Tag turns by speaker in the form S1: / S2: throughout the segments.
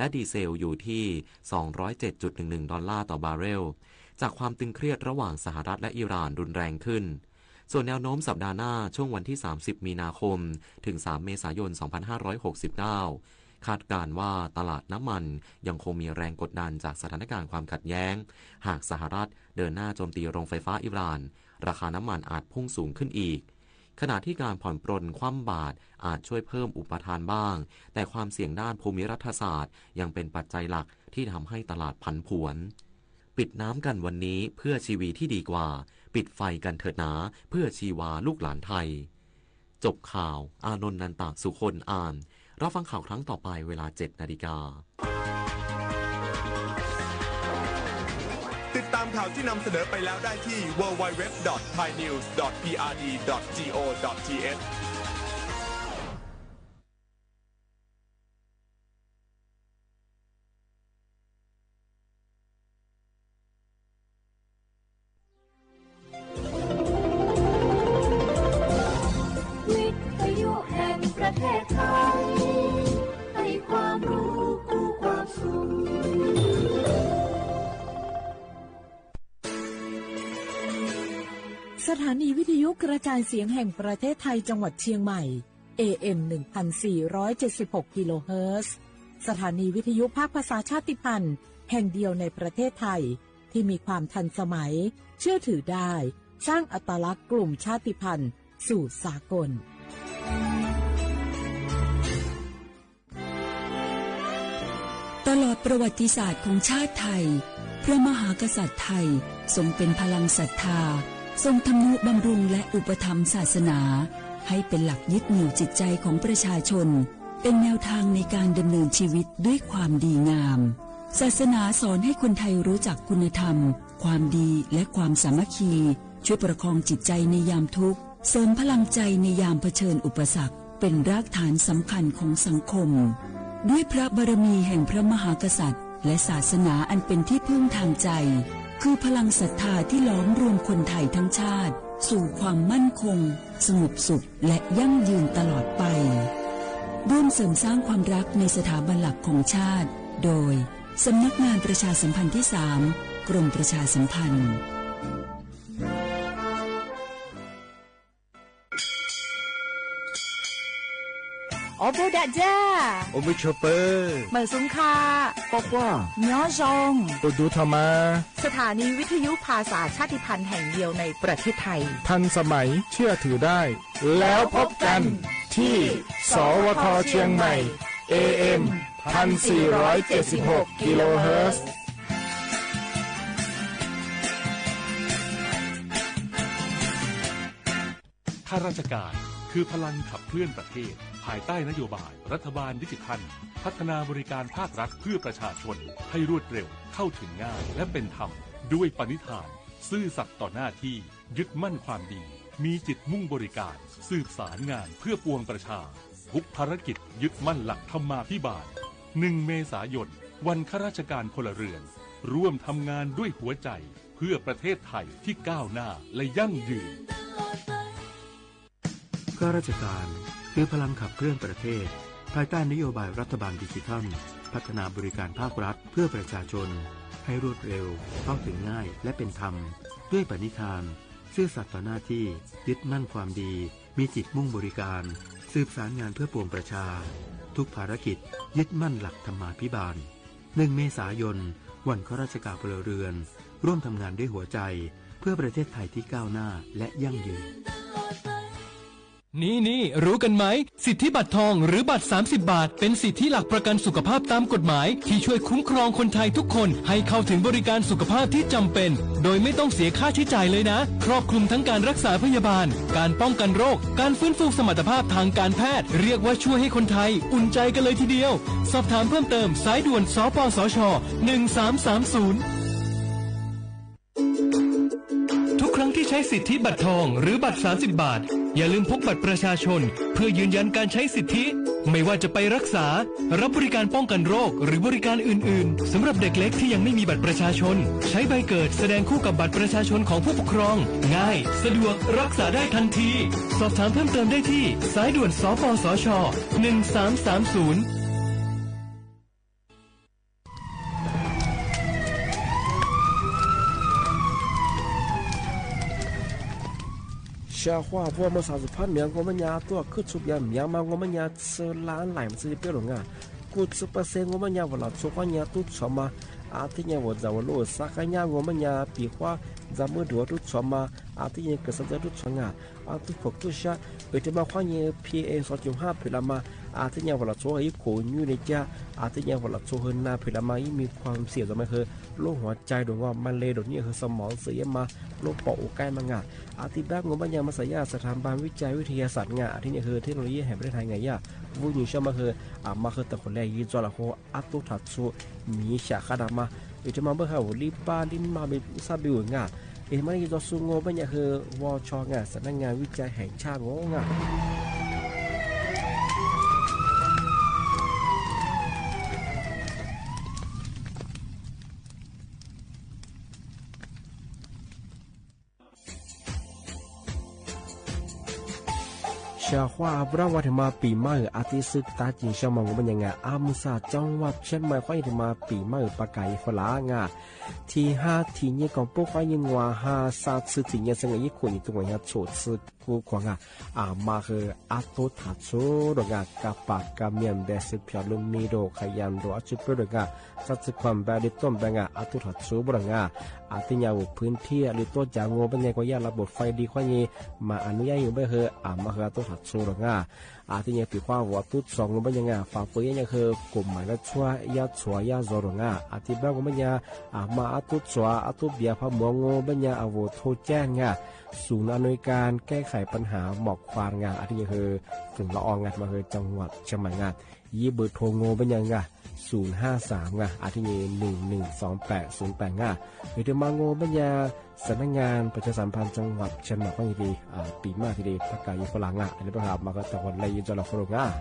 S1: และดีเซลอยู่ที่ 207.11 ดอลลาร์ต่อบาร์เรลจากความตึงเครียดระหว่างสหรัฐและอิหร่านรุนแรงขึ้นส่วนแนวโน้มสัปดาห์หน้าช่วงวันที่30มีนาคมถึง3เมษายน2569คาดการณ์ว่าตลาดน้ำมันยังคงมีแรงกดดันจากสถานการณ์ความขัดแย้งหากสหรัฐเดินหน้าโจมตีโรงไฟฟ้าอิหร่านราคาน้ำมันอาจพุ่งสูงขึ้นอีกขณะที่การผ่อนปรนคว่ำบาตรอาจช่วยเพิ่มอุปทานบ้างแต่ความเสี่ยงด้านภูมิรัฐศาสตร์ยังเป็นปัจจัยหลักที่ทำให้ตลาดผันผวนปิดน้ำกันวันนี้เพื่อชีวิตที่ดีกว่าปิดไฟกันเถิดหนาเพื่อชีวาลูกหลานไทยจบข่าวอานนท์นันตะสุคนอ่านรับฟังข่าวครั้งต่อไปเวลา 7:00 น.
S2: ติดตามข่าวที่นำเสนอไปแล้วได้ที่ www.thainews.prd.go.th
S3: ประเทศไทยให้ความรู้คู่ความสุข
S4: สถานีวิทยุกระจายเสียงแห่งประเทศไทยจังหวัดเชียงใหม่ AM 1476 กิโลเฮิรตซ์สถานีวิทยุภาคภาษาชาติพันธุ์แห่งเดียวในประเทศไทยที่มีความทันสมัยเชื่อถือได้สร้างอัตลักษณ์กลุ่มชาติพันธุ์สู่สากล
S5: ตลอดประวัติศาสตร์ของชาติไทยพระมหากษัตริย์ไทยทรงเป็นพลังศรัทธาทรงทำนุบำรุงและอุปถัมภ์ศาสนาให้เป็นหลักยึดเหนี่ยวจิตใจของประชาชนเป็นแนวทางในการดำเนินชีวิตด้วยความดีงามศาสนาสอนให้คนไทยรู้จักคุณธรรมความดีและความสามัคคีช่วยประคองจิตใจในยามทุกข์เสริมพลังใจในยามเผชิญอุปสรรคเป็นรากฐานสำคัญของสังคมด้วยพระบารมีแห่งพระมหากษัตริย์และศาสนาอันเป็นที่พึ่งทางใจคือพลังศรัทธาที่ล้อมรวมคนไทยทั้งชาติสู่ความมั่นคงสงบสุขและยั่งยืนตลอดไปร่วมเสริมสร้างความรักในสถาบันหลักของชาติโดยสำนักงานประชาสัมพันธ์ที่3กรมประชาสัมพันธ์
S6: 我不打架，
S7: 我不ชอปเปอร์
S6: เหมือนซุ้มค่า
S7: บอกว่า
S6: เนื้อชง
S7: ปดูธรรมะ
S6: สถานีวิทยุภาษาชาติพันธุ์แห่งเดียวในประเทศไทย
S7: ทันสมัยเชื่อถือได้แล้วพบกันที่สวทเชียงใหม่ AM 1476 กิโลเฮิรตซ์
S8: ข้าราชการคือพลังขับเคลื่อนประเทศภายใต้นโยบายรัฐบาลดิจิทัลพัฒนาบริการภาครัฐเพื่อประชาชนให้รวดเร็วเข้าถึงง่ายและเป็นธรรมด้วยปณิธานซื่อสัตย์ต่อหน้าที่ยึดมั่นความดีมีจิตมุ่งบริการสืบสารงานเพื่อปวงประชาทุกภารกิจยึดมั่นหลักธรรมาภิบาล1 เมษายนวันข้าราชการพลเรือนร่วมทำงานด้วยหัวใจเพื่อประเทศไทยที่ก้าวหน้าและยั่งยืน
S9: ข้าราชการคือพลังขับเคลื่อนประเทศภายใต้นโยบายรัฐบาลดิจิทัลพัฒนาบริการภาครัฐเพื่อประชาชนให้รวดเร็วเข้าถึงง่ายและเป็นธรรมด้วยปณิธานซื่อสัตย์ต่อหน้าที่ยึดมั่นความดีมีจิตมุ่งบริการสืบสารงานเพื่อปวงประชาทุกภารกิจยึดมั่นหลักธรรมาภิบาล1 เมษายนวันข้าราชการพลเรือนร่วมทำงานด้วยหัวใจเพื่อประเทศไทยที่ก้าวหน้าและยั่งยืน
S10: นี่รู้กันไหมสิทธิบัตรทองหรือบัตร30 บาทเป็นสิทธิหลักประกันสุขภาพตามกฎหมายที่ช่วยคุ้มครองคนไทยทุกคนให้เข้าถึงบริการสุขภาพที่จำเป็นโดยไม่ต้องเสียค่าใช้จ่ายเลยนะครอบคลุมทั้งการรักษาพยาบาลการป้องกันโรคการฟื้นฟูสมรรถภาพทางการแพทย์เรียกว่าช่วยให้คนไทยอุ่นใจกันเลยทีเดียวสอบถามเพิ่มเติมสายด่วนสปสช1330ทุกครั้งที่ใช้สิทธิบัตรทองหรือบัตร30 บาทอย่าลืมพกบัตรประชาชนเพื่อยืนยันการใช้สิทธิไม่ว่าจะไปรักษารับบริการป้องกันโรคหรือบริการอื่นๆสำหรับเด็กเล็กที่ยังไม่มีบัตรประชาชนใช้ใบเกิดแสดงคู่กับบัตรประชาชนของผู้ปกครองง่ายสะดวกรักษาได้ทันทีสอบถามเพิ่มเติมได้ที่สายด่วนสปสช1330
S11: 小花我们啥子怕娘我们家多可出边苗嘛我们家吃懒来自己别人啊กูจะเปอร์เซ็นต์我们家我老做话家都错嘛ที่เนี่ยว่าจะว่าโลสักเนี่ย我们家比话จะมือดัว都错嘛ที่เนี่ยก็สัญญา都错啊ที่พวกตัวชาไปที่มาว่าเนี่ย PA 2.5เวลามาที่เนี่ยว่าเรา做一口อยู่ในจ้าที่เนี่ยว่าเรา做hơnนะเวลามามีความเสี่ยงจะไม่คือโรคหัวใจหรือว่ามันเลยโดนเนี่ยคือสมองเสียมาโรคปอดใกล้มางาที่บ้าน我们家มาสายาสถาบันวิจัยวิทยาศาสตร์ที่เนี่ยคือเทคโนโลยีแห่งประเทศไทยไงย่าวุ้ยชอบมาคือแต่คนแรกยี่จ้าละเขาตัวถัดสู้มีฉากขนาดมาเดี๋ยวจะมาเมื่อเขาลิปป้าลิ้นมาเป็นซาบิวงามันยี่จ้าสู้งบเนี่ยคือวชงาสำนักงานวิจัยแห่งชาติงาชาวว่าบราวัฒมาปีใหม่อาทิตย์ศึกตาจีนชาวมังมันยังไงอามุสาจังหวัดเชียงใหม่ค่อยมาปีใหม่ปากไก่ฝรั่งที่5ที่เนี่ยของพวกเขายังว่า5 3次ที่เนี่ยสังเกตคนอยู่ตรงนี้โฉดซื้อกูกว่ามาคืออาตุทัดโซดงกับปากกับเมียนเดสิพิอาลุมีโดขยันโดอาชิปดงสัตว์ความแบบดิต้นแบบอาตุทัดโซบดงที่เนี่ยพื้นที่หรือตัวจางเป็นยังก็ยากระบบไฟดีกว่านี้มาอนุญาตอยู่ไม่คือมาคืออาตุทัดโซดงที่เนี่ยปีกว่าว่าตุสองเป็นยังฝากเพื่อยังคือกลุ่มหมายก็ช่วยยาช่วยยาโซดงที่บ้านก็เป็นยังมาอาตุช่วยอาตุเบียพมงเป็นยังอาวุธโทแจ้งศูนย์อำนวยการแก้ไขปัญหาหมอกควันที่นี่คือถึงละอองมาคือจังหวัดเชียงใหม่ยี่เบอร์โทรโง่เป็นยัง053ที่นี่112808หรือจะมาโง่เป็นยังสำนักงานประชาสัมพันธ์จังหวัดเชียงใหม่ก็ดีปีมากทีเดียวประกาศยี่ฝรั่งอันนี้ประกาศมาก็จังหวัดเลยยี่จะหลอกฝรั่ง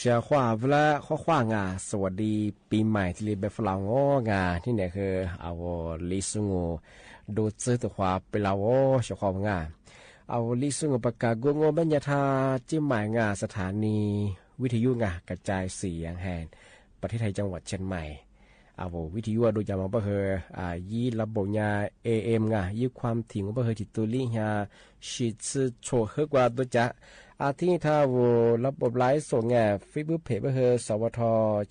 S11: ชียร์ว่าเวลาข้อว่างาสวัสดีปีใหม่ที่เรียนแบบฝรั่งงาที่เนี่ยคือเอาลิซุงดูซื้อตัวความเป็นเราเชียร์ความงาเอาลิซุงประกาศกงบัญญัติจิ้มหมายงาสถานีวิทยุงากระจายเสียงแห่งประเทศไทยจังหวัดเชียงใหม่เอาวิทยุดูจำมาเพื่อยี่ระบบยา AM งายี่ความถี่ของเพื่อจิตตุลิยาชิดซื้อโชว์เฮกว่าตัวจะอาทิตย์ถ้าวูระบบไลฟ์ส่งงาฟิบเพเบอร์สวท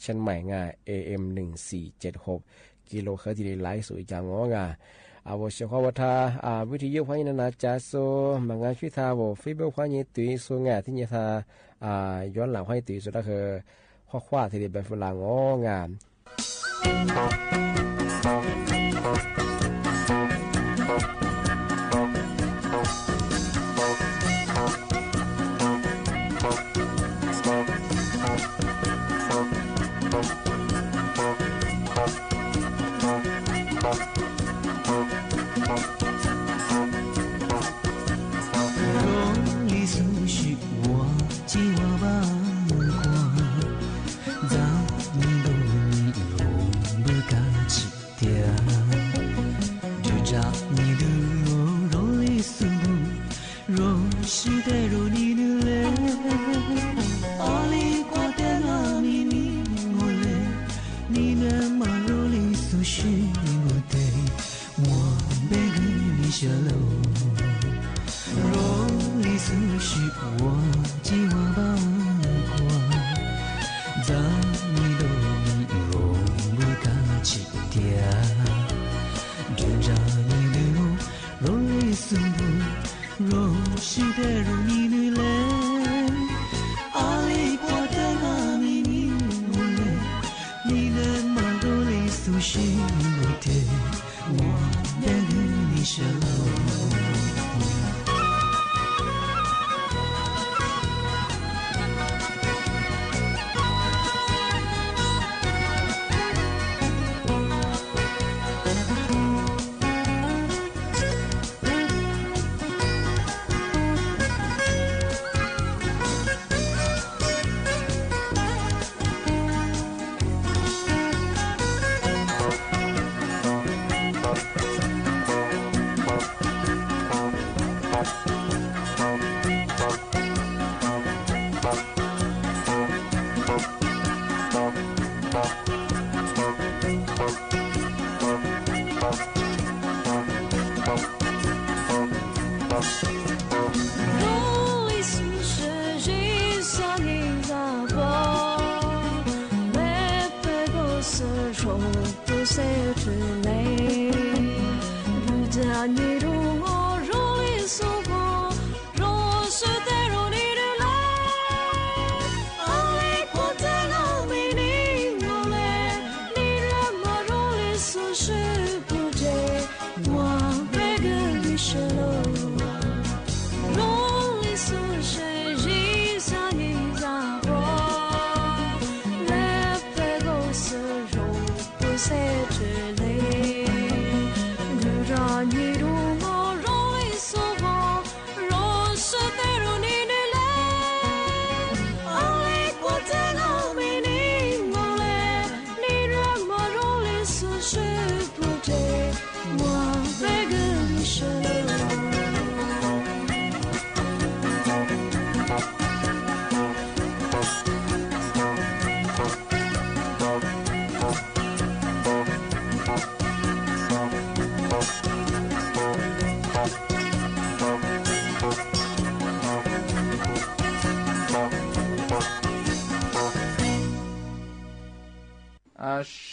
S11: เชียงใหม่งา AM 1476กิโลเฮิรตซ์ที่ไลฟ์สู่จางงาเอาเชื่อว่าถ้าวิทยุพันธุ์นาจาโซมังงานช่วยท่าวูฟิบพันธุ์ตุยส่งงาที่เนี่ยท่าย้อนหลังพันธุ์ตุยสุดก็คือข้อความที่เป็นฝรั่งงา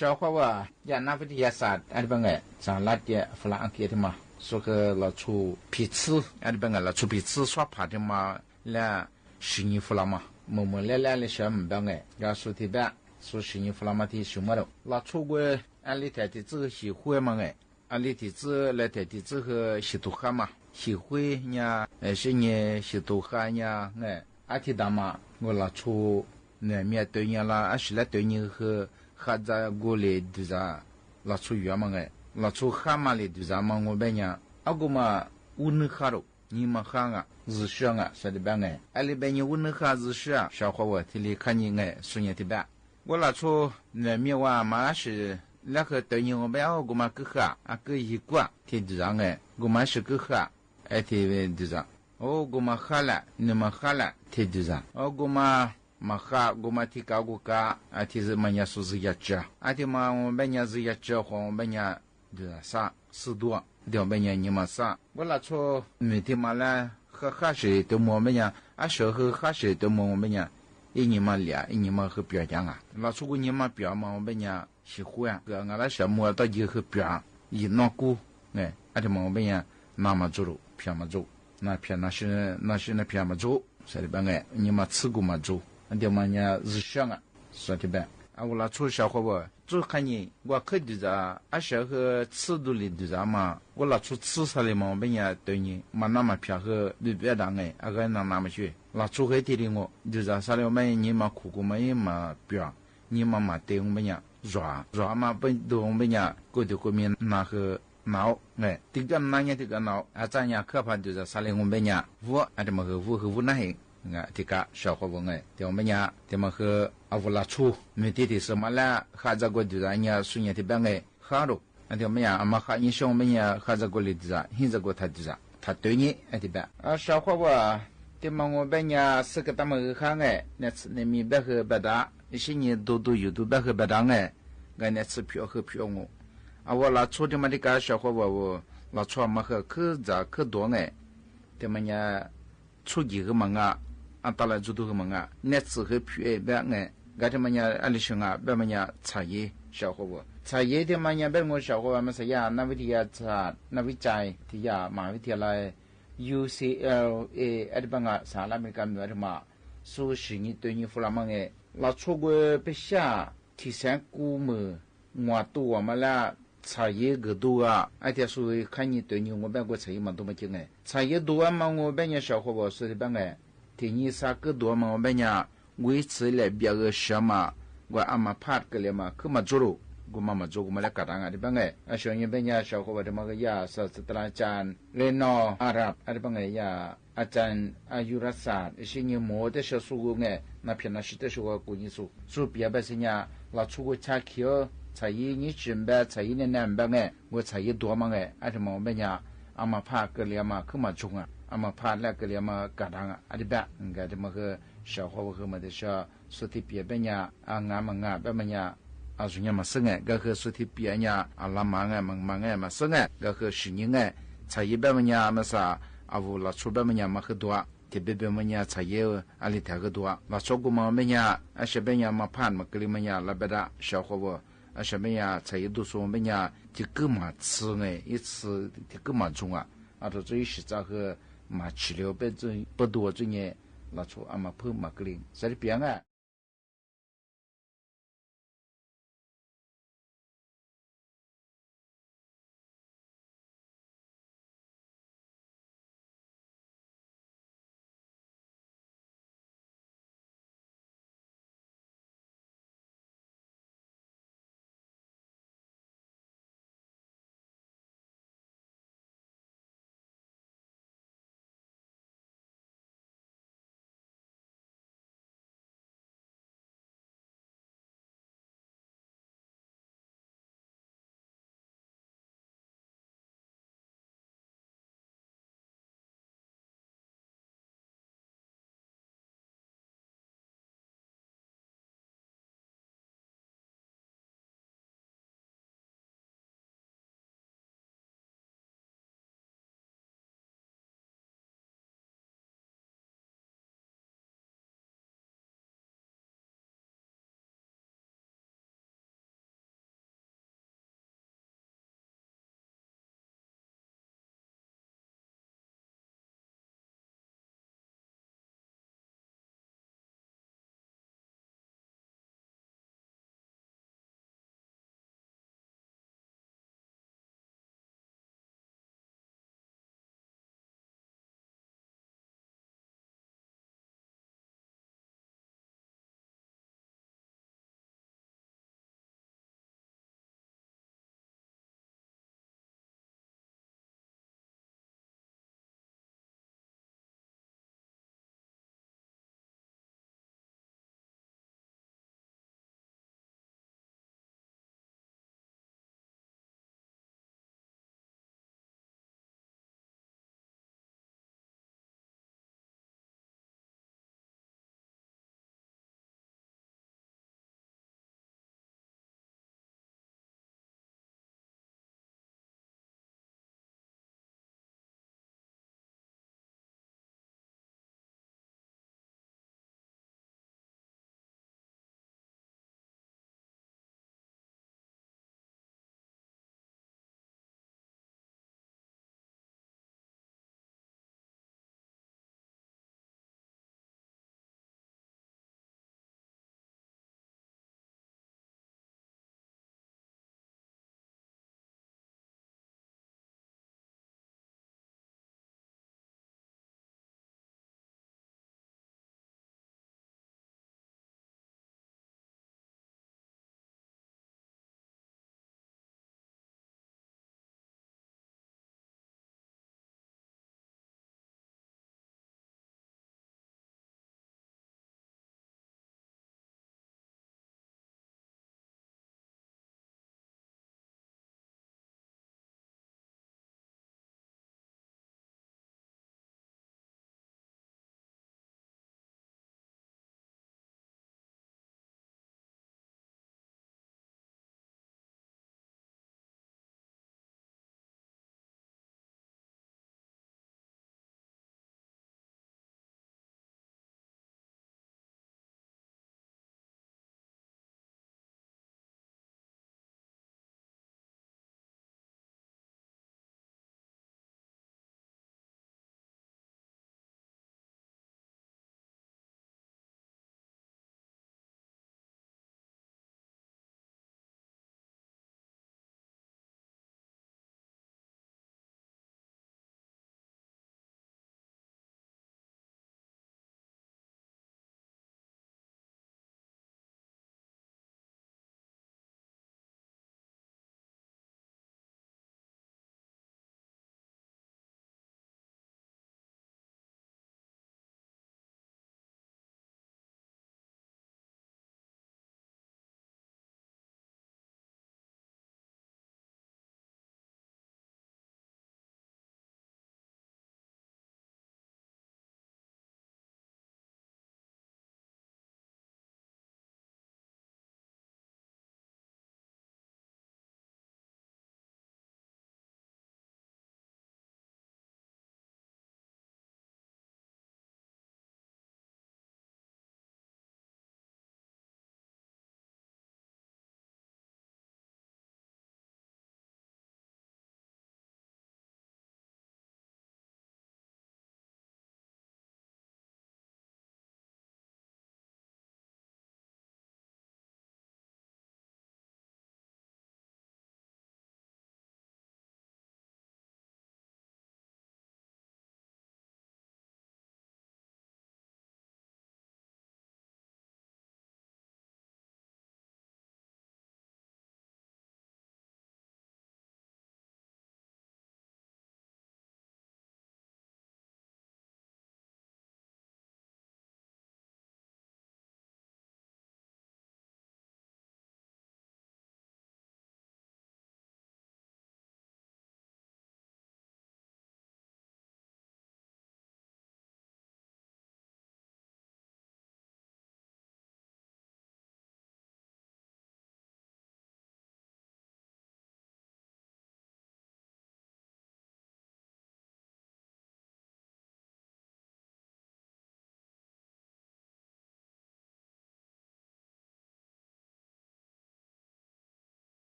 S12: ชาวเขาว่ายานักวิทยาศาสตร์อะไรบางอย่างสหรัฐเนี่ยฝรั่งเศสที่มาสุขเราชูพิษอะไรบางอย่างเราชูพิษสวัสดิ์ผ่านที่มาแล้วสิ่งฝรั่งมาเมื่อเล่ๆเลยใช่ไหมบางอย่างเราสุดที่แบบสุดสิ่งฝรั่งมาที่shumมาแล้วเราชู过อันนี้แต่ที่จื้อ喜欢嘛ไงอันนี้ที่จื้อและแต่ที่จื้อคือ喜欢嘛喜欢เนี่ย是เนี่ย喜欢เนี่ยไงอาทิตย์ดามาเราชูเนี่ยมีตัวเนี่ยละอาศัยตัวเนี่ยคือข้าจะกูเลยดูจ้าเราชูอยู่มั้งไงเราชูข้ามาเลยดูจ้ามังกูเป็นยังอากูมาอุ่นข้าว你们看啊，日学啊，说的办哎，里边你问那哈日学，小伙我这里看你哎，说你的办，我拿出那面话嘛是那个对你我们要我们个哈啊个一个天地上哎，我们是个哈哎天地上，我们哈了，你们哈了天地上，我们。maka goma tika guka ati manya suzi yacha ati ma benya zi yacha ho benya de sa sidua de benya nyima sa wala cho miti mala kha shi de mo benya a sho kha shi de mo benya inyima lia inyima he pya jang a la chu gu nyima pya ma benya shi hu ya ga ngala sha mo da ji he pya yi no ku ne ati mo benya na ma zuru pya ma zu na pya na shi na pya ma zu sai ba nge nyima tsu gu ma zu安点嘛呢日上啊，说的呗。啊，我那出小伙伴，做看你我可的着，啊小和尺度里的着嘛，我那出吃啥的嘛，别人对你嘛那么偏和你别当哎，啊个那么去，那出黑的我，就着啥了没你嘛苦苦没嘛表，你嘛对我们呀软嘛不对我们呀，过的过面那个。闹哎，这个那年这个闹，啊，咱呀可怕就是啥嘞？我们呀，我啊，这么个我那嘿。这个小伙伴哎，对我们呀，这么和阿乌拉出，没得的什么啦，哈在过的人家孙伢的班哎，哈喽，对我们呀，阿妈哈你像我们呀，哈在过的人，现在过他的人，他对你哎对吧？啊，小伙伴，对么我们呀是个他们哈哎，那次那米白和白搭，一些年都有都白和白搭哎，俺那次票和票我，啊我拉出的嘛这个小伙伴我拉出嘛和可多哎，对么呀，出几个嘛啊。啊，到了就都个么啊？那次和皮白哎，俺这么呀，阿里兄啊，别么呀，茶叶小伙伴，茶叶的么呀，别我小伙伴么说呀，那位的呀茶，那位在的呀，马位的来 UCLA， 阿里帮啊，啥那没干么的嘛，说是你对你弗拉么哎，那出国不下，提前估么，我多我们啦。茶叶个多啊，而且说看你对你我别个茶叶嘛多么精哎，茶叶多啊嘛，我别人小伙伴说的别哎。天你啥个多嘛？我们呀，维持了别个什么？我阿妈怕个了嘛，可嘛做了，我妈妈做我们来干啥的？帮哎，啊，小人边呀，小伙伴的么个呀，是得啦讲，来闹阿拉，啊的帮哎呀，啊讲啊有了啥？一些人没得小数个哎，那偏那是的是我估计说，说别不是呀，那出个茶去哦，茶叶你准备茶叶的南边哎，我茶叶多嘛哎，啊的么我们呀，阿妈怕个了嘛，可嘛种啊。阿么怕那个了嘛，干当啊，阿里边，该这么个小伙和么的小，说的别边呀，啊俺们啊，别么呀，啊人家嘛生哎，该和说的别呀，啊拉忙哎，忙哎嘛生哎，该和十年哎，茶叶别么呀，么啥，啊乌拉出别么呀嘛很多，特别别么呀，茶叶阿里太很多，拉出个么么呀，啊这边呀嘛怕嘛，格里么呀，拉别的小伙不，啊这边呀，茶叶都说么呀，就够嘛吃哎，一吃就够嘛重啊，啊这最实在和。嘛治疗不多这些，那出阿嘛碰嘛个零，在这边啊。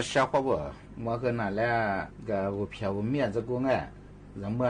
S12: 小伙不，我和那来个我票我面子过哎，人么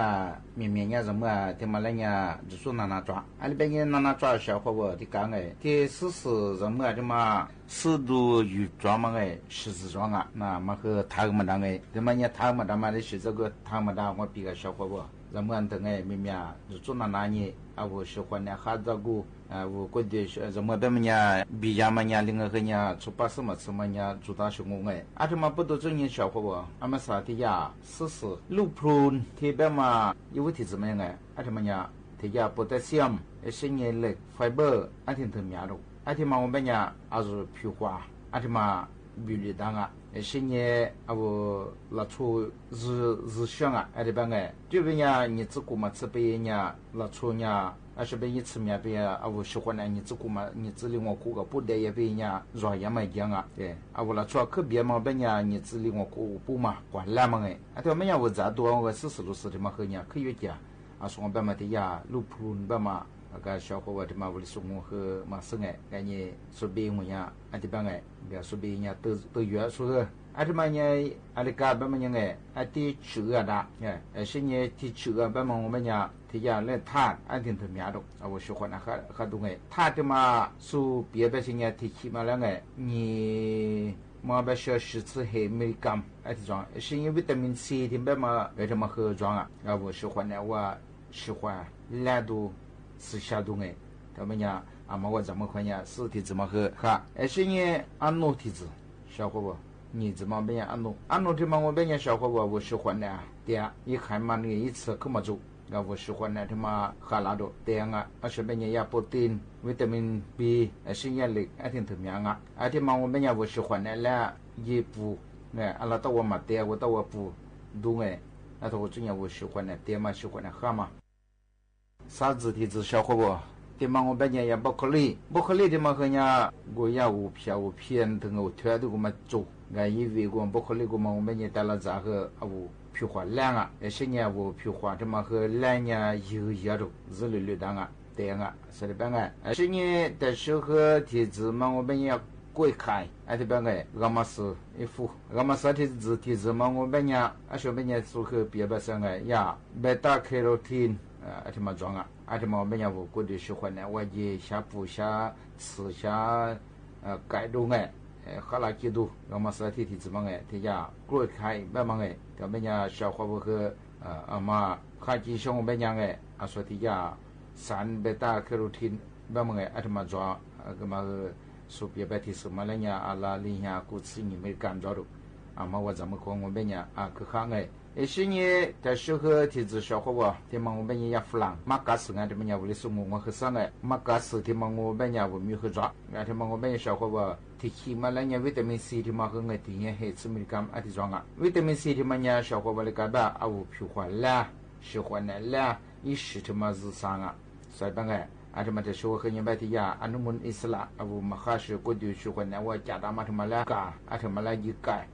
S12: 面面伢人么他妈来伢就说拿抓，俺那边拿抓小伙不的讲哎，的是人么他妈适度有抓嘛哎，十字抓啊，那么和他么当哎，他妈伢他么当嘛的是这个他么当我比个小伙不，人么等哎面面就说拿呢，啊我喜欢呢哈这个。我过去什么别么伢比亚么伢另外个伢出巴什么什么伢做大学工哎，他妈不都这年小伙不？俺们啥的呀？试路普特别嘛，有问题怎么样哎？他们伢特别potassium，是伢类 fiber， 挺特别的。他妈我们伢还是皮花，他妈比例大啊。是伢我拉出日香啊，这边哎，这边伢你自古嘛，这边伢拉出伢。是被一次面边我喜欢呢，你自古嘛，你自里我过个不得也被人家绕也没讲啊，对，我了说可别嘛，被人家你自里我过不嘛，管烂嘛哎，他们家我咋多我40的嘛和人家可以讲，说我别嘛的呀，路普别嘛，那个小伙我的嘛我的说我和嘛生哎，人家说别我呀，这边哎，别说别人家都约说。这么呢，这个别么呢哎，第吃的哎，是呢第吃的别么我们呢，他家来谈，挺特别的，我喜欢那哈东哎，他的嘛说别些呢提起嘛了哎，你嘛别说10次黑没干，这种是因为维他命 C 的别么为什么喝装啊？我喜欢呢，我喜欢懒惰吃下东哎，他们呢嘛我怎么看呢？是的怎么喝哈？是呢按诺体质，小伙不？你怎么变安诺的嘛？我变小伙我喜欢的，对呀，一看嘛，你一次可么做？我喜欢的他妈哈拉多，对呀，是变也不丁，维他命 B， 是也力，挺特别啊。他妈我变我喜欢的啦，也不，阿拉到我嘛对，我到我不，懂哎，那我真我喜欢的，对嘛喜欢的哈嘛。啥子体质小伙不？对嘛，我变也不可理的嘛，和人家我也无偏的我推的我们做。俺以为我不可能，我们也带了咋个我皮花烂啊，些年我皮花这么和烂年有的日绿的啊，对啊，是的办啊，些年的时候体质嘛，我们也贵开，这办哎，俺们是一副，俺们是体质嘛，我们也小朋友说和别的上哎呀，贝塔卡罗汀这么装啊，这么我们也我过得喜欢呢，我也下补下吃下改动哎。哈拉基督，我们是体质嘛哎，他家过开慢慢哎，他们家小伙伴和嘛，哈基兄我们家哎，说他家3贝塔卡罗汀慢慢哎，他们抓个嘛说别白提示嘛，人家阿拉里下过吃你没感着的，嘛我怎么讲我们家可看哎。是呢，在时候体质小伙伴，他们我们也弗朗，马嘎斯俺这边也为了送我和上哎，马嘎斯他们我们也我没去抓，俺他们我们小伙伴提起嘛，人家维他命 C 他们和我体验还吃没干这种啊，维他命 C 他们家小伙伴的干吧，我皮花啦，喜欢的啦，一时他妈日上啊，所以办哎，他们这时候和人白提呀，俺们意思啦，我们还是过去喜欢的，我家他妈他妈来干，他们来一干。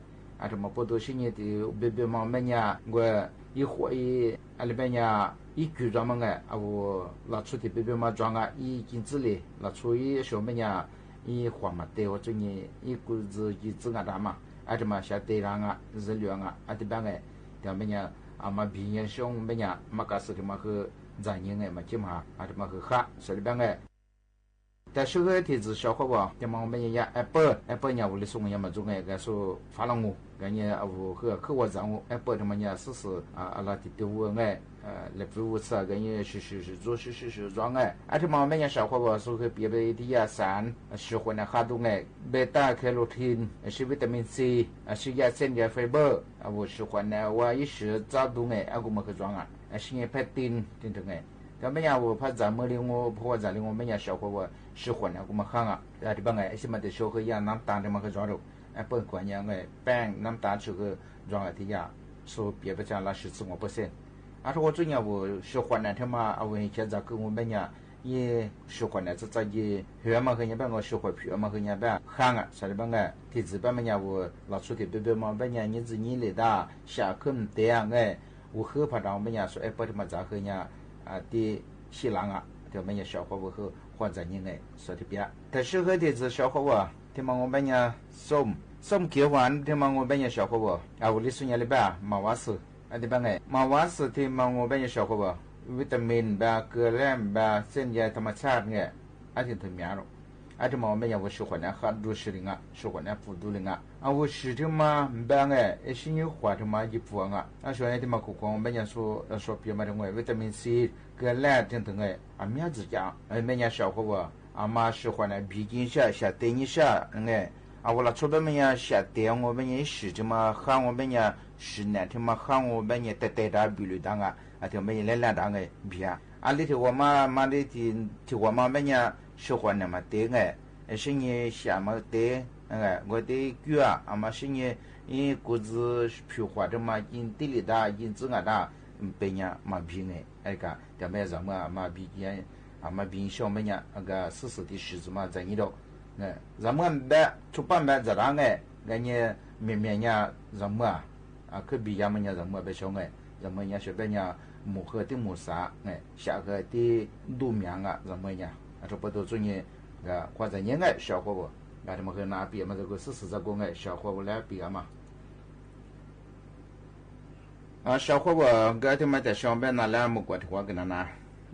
S12: 这么不多些年的别别嘛么呀，我一会里边呀一举装嘛哎，我拿出的别别嘛装啊，一金子里拿出一小么呀，一花嘛对我这年一股子一子啊大嘛，这么下对上啊日料啊，这边哎，他们呀嘛平原上么呀，嘛开始的嘛和咱人哎嘛起码这么和哈，所以边哎。但是个体质小伙伴，他们我们也Apple呢，我的送也么做哎，个说发了我，个呢我和客户让我Apple他们呢试阿拉的我哎，来服务车个呢是做装哎，这么我们也小伙伴说个别的呀3喜欢的哈东哎，贝塔卡罗汀是维他命 C， 是亚线的 fiber， 我喜欢的我也是早东哎，我们去装啊，是呢派丁等等哎。他们家我怕咱们的我怕咱的我们家小伙伴喜欢的我们看啊，这帮哎什么的小伙呀，咱打的嘛去抓着，不管样哎，帮咱打出个抓的呀，说别的家那10次我不信，说我最近我喜欢的他妈我现在跟我们家也喜欢的这也血嘛和人家我喜欢血嘛和人家看啊，啥的帮哎，体质帮人家我拿出的别嘛帮人家你自己来的下课这样哎，我很怕让我们家说不他妈咋和人家。的西郎啊，他们也小伙伴和换在人哎，说的别。但是和的是小伙伴，他们我们家送ส้มเขียวหวานที่มังโงเป็นยาชอบเขาบ่เอาลิสุญญาลิบ้ามาวาสอันนี้เป็นไงมาวาสที่มังโงเป็นยาชอบเขาบ่วิตามินแบบเกลือแร่แบบเส้นใยธรรมชาติเนี่ยอันที่ถึงมีอะไรอันที่มังโงเป็นยาวัชคนเนี่ยขาดดูสิลิงะชคนเนี่ยฟูดูลิงะเอาวัชที่มาแบบเนี่ยไอ้สิ่งหัวที่มาญี่ปุ่นอ่ะอันส่วนที่มาคุกงเป็นยาสูบเพียงมาถึงวิตามินซีเกลือแร่ถึงไงอันมีอะไรจ้ะไอ้เป็นยาชอบเขาบ่อามาชคนเนี่ยบิกินชาเตนิชาเนี่ยเอาเวลาชอบเป็นยาชาเตียงเป็นยาสีที่มาข้างเป็นยาสีเนี่ยที่มาข้างเป็นยาเตะดาบิลุดังอ่ะอาที่เป็นยาเล่นดังไงบียอันนี้ที่ว่ามาที่ว่ามาเป็นยาชอบเนี่ยมาเตะไงไอ้สิ่งนี้ชามาเตะไงก็เตะกิ้วอามาสิ่งนี้อีกูจะผิวขวาที่มายินติลิดายินจึงอ่ะดาเป็นยามาบีไงไอ้ก็แต่ไม่สามารถมาบียาอามาบีชอบเป็นยาก็事实的事实嘛在你头。咱们白出版白这样哎，人家明明呀人么啊，可比咱们呀人么白小哎，人们呀学白呀木河的木沙哎，下河的路面啊人么呀，啊这不都做呢个或者人哎小伙不，那他们和哪比嘛这个事这个哎小伙不来比嘛。啊，小伙不，个他妈在上班那来木过的话跟那拿，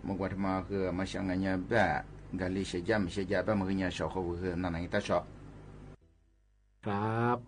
S12: 木过他妈和嘛想个人白。กาลิเชียไม่ใช่ยาบ้ามือเนี่ยชาวเขาคือนั่นไงตาชอบ
S11: ครับ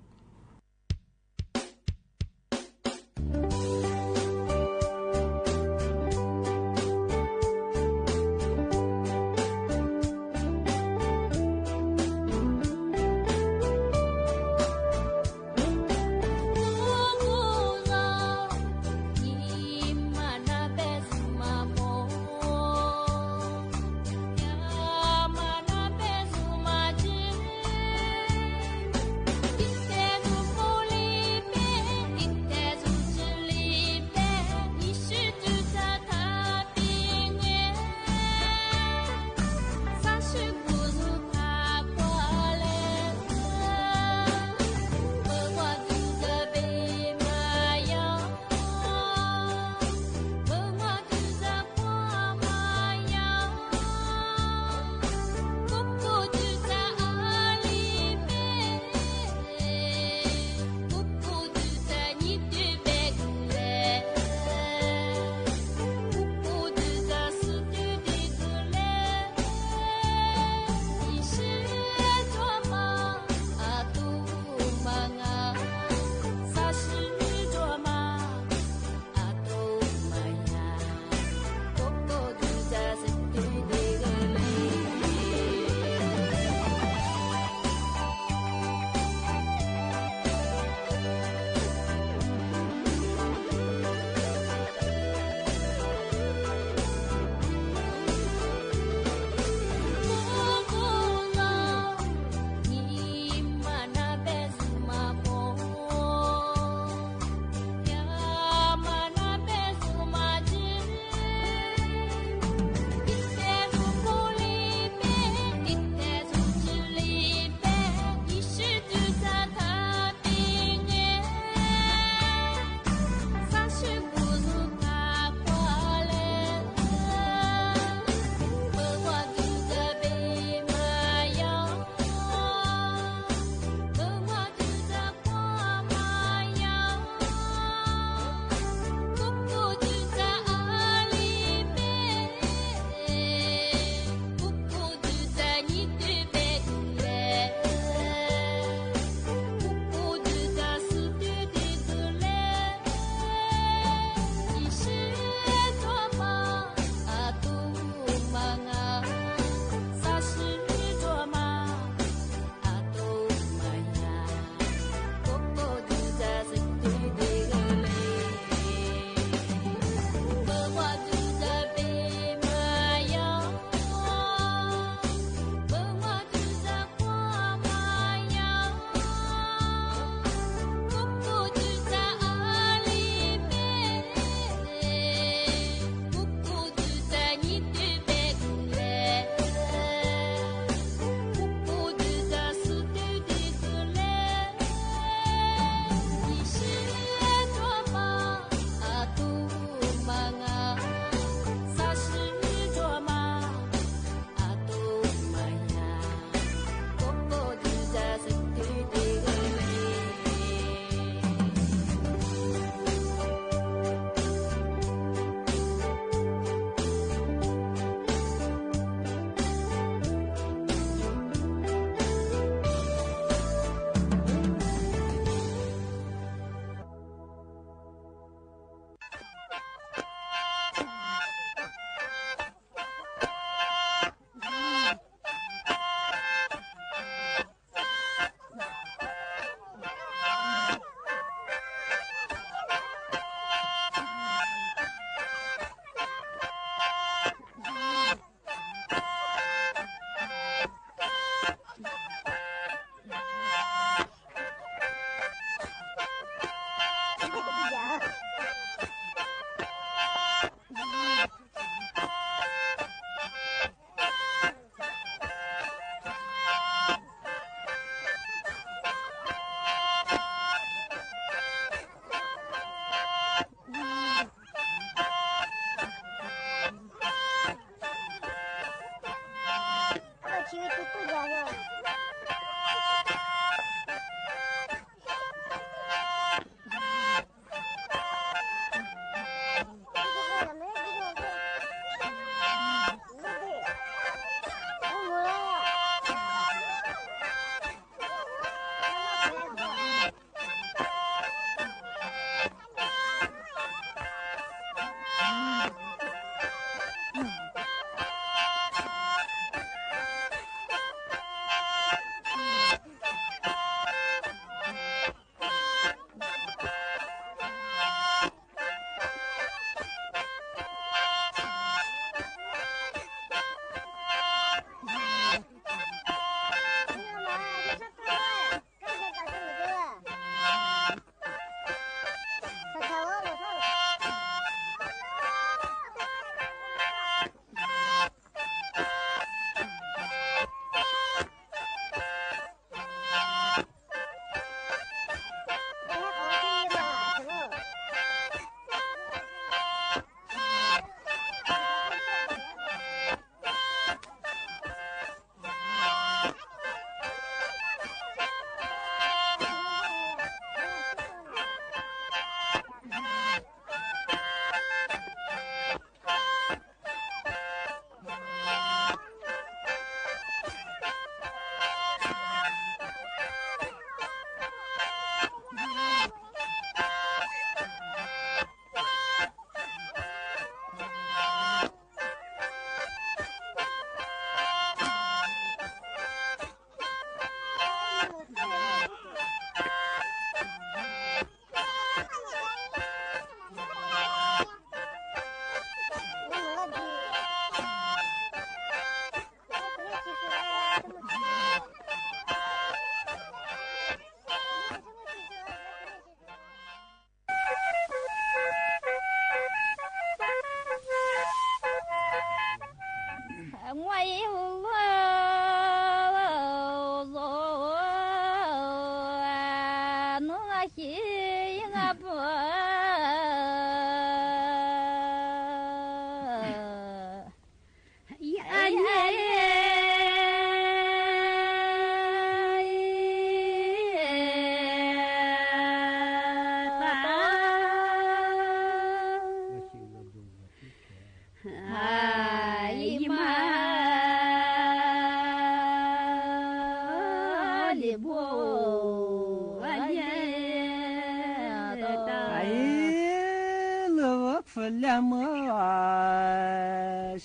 S13: ชีวิตทุกอย่างเลย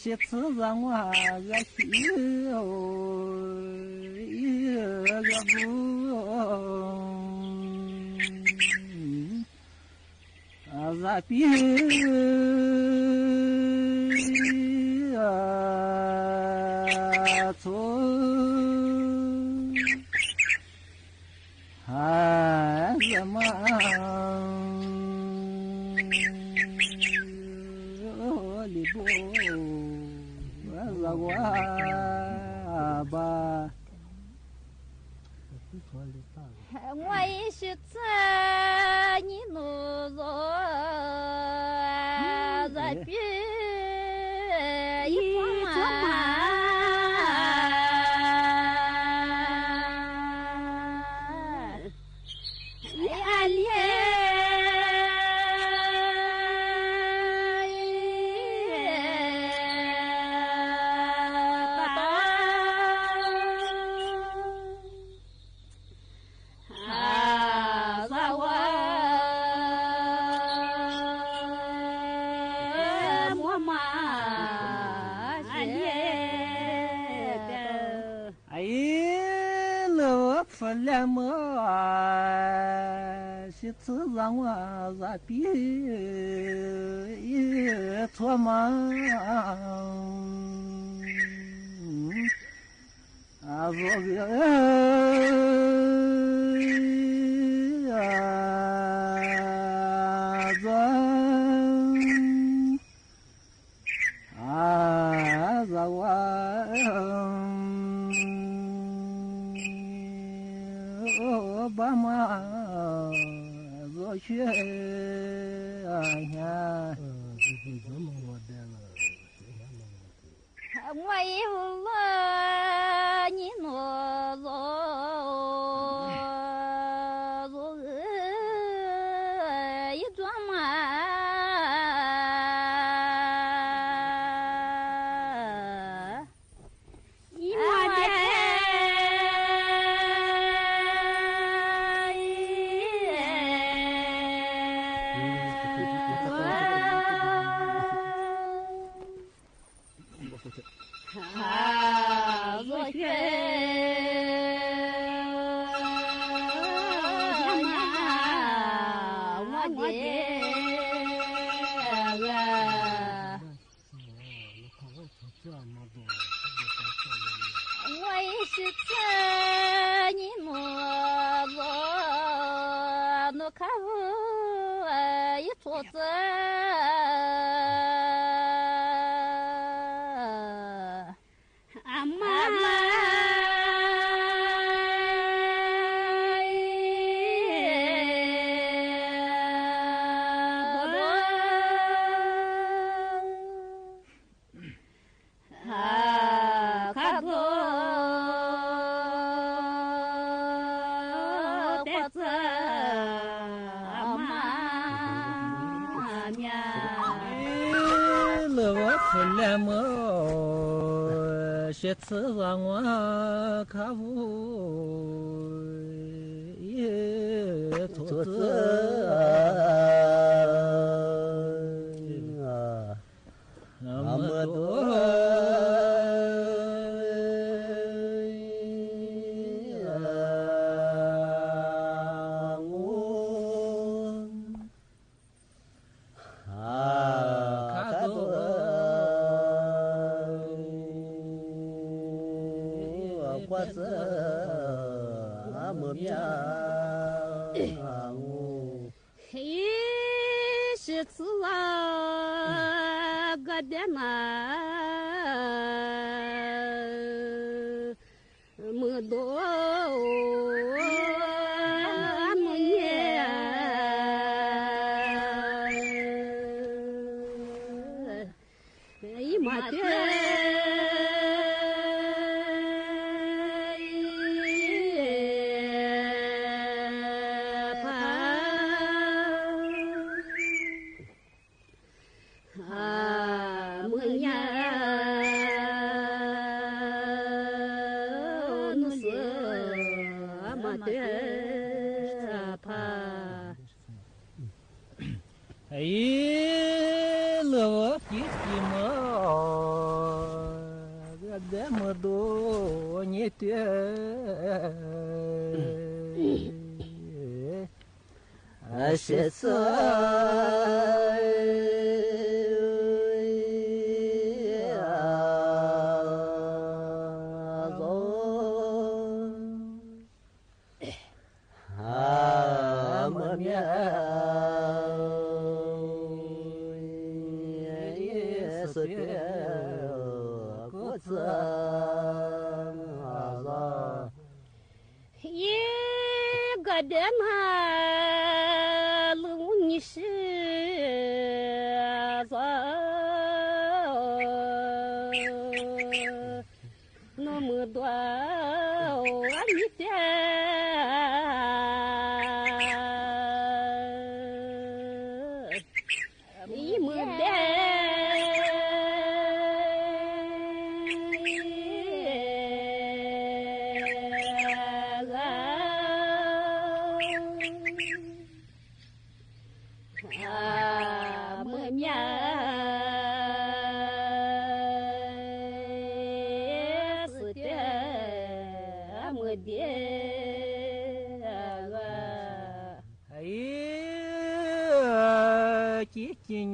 S14: 些次让我恶心咋比错什么里不让我吧
S13: 我也是在你那座在边一方
S14: 了么是次让我咋比错吗说个让我爸妈做学呀，我有了
S13: 是这你诺罗诺卡乌一撮子。
S14: 这次让我看我也做子那么多这次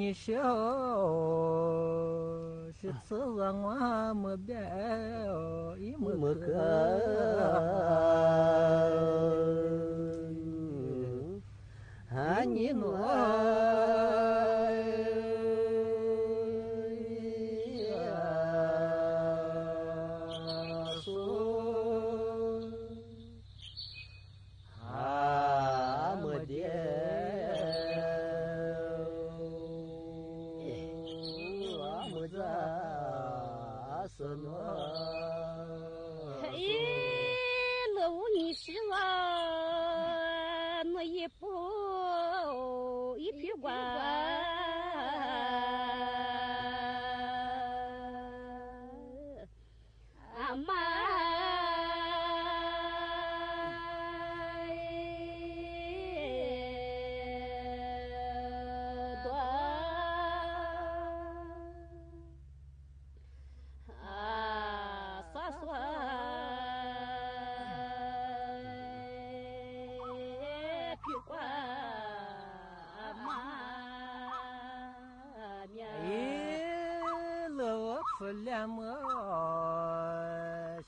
S14: 你笑是次让我没别一没个啊你诺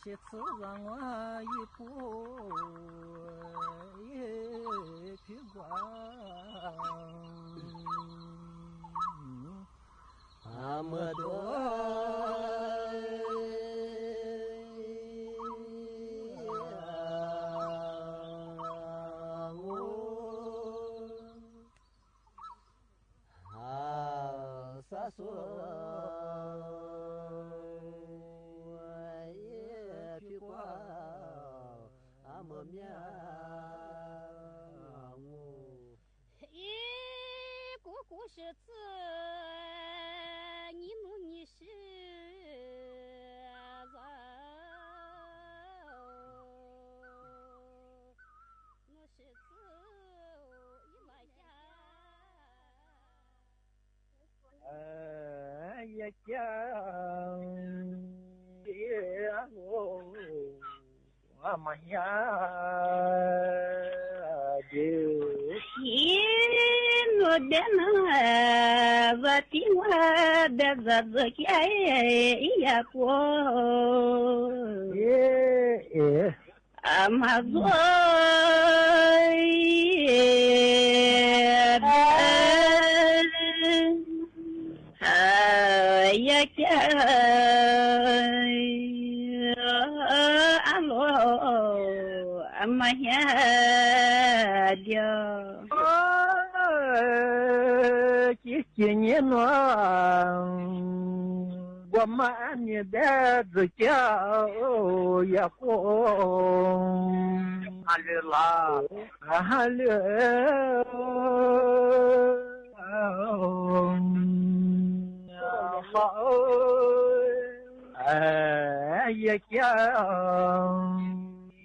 S14: 些次让我一步也去过那么多sa số phía qua mờ mía
S13: 故事字你努你是我是字一来下
S14: 也讲也我们呀就
S13: 我的那我听我的这个呀过马座呀家阿罗阿妈呀的
S14: 几年了我们你的自家也红阿里啦阿里也讲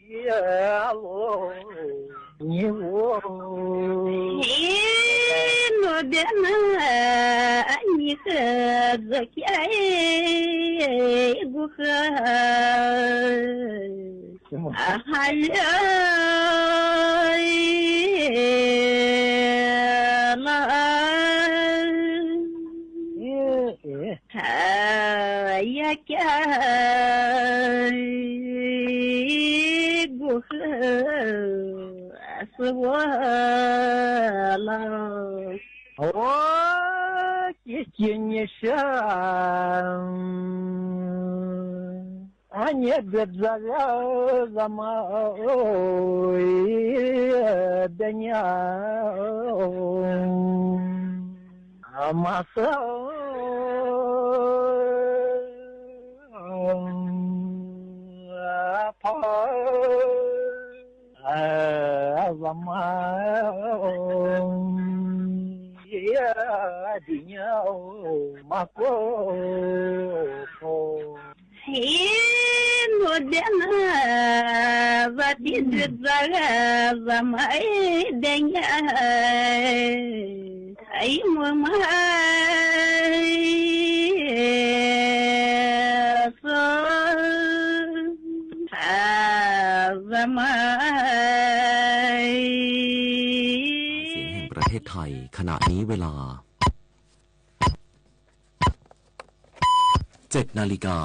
S14: 也我你我
S13: 我的那你和这个不和还有也讲不和是我了，
S14: 我谢谢你生，你别这个什么的娘，马上。跑我们也的鸟马过
S13: 我的那我的日子我们的呀哎我们
S1: เสียงแห่งประเทศไทยขณะนี้เวลา 7 นาฬิกา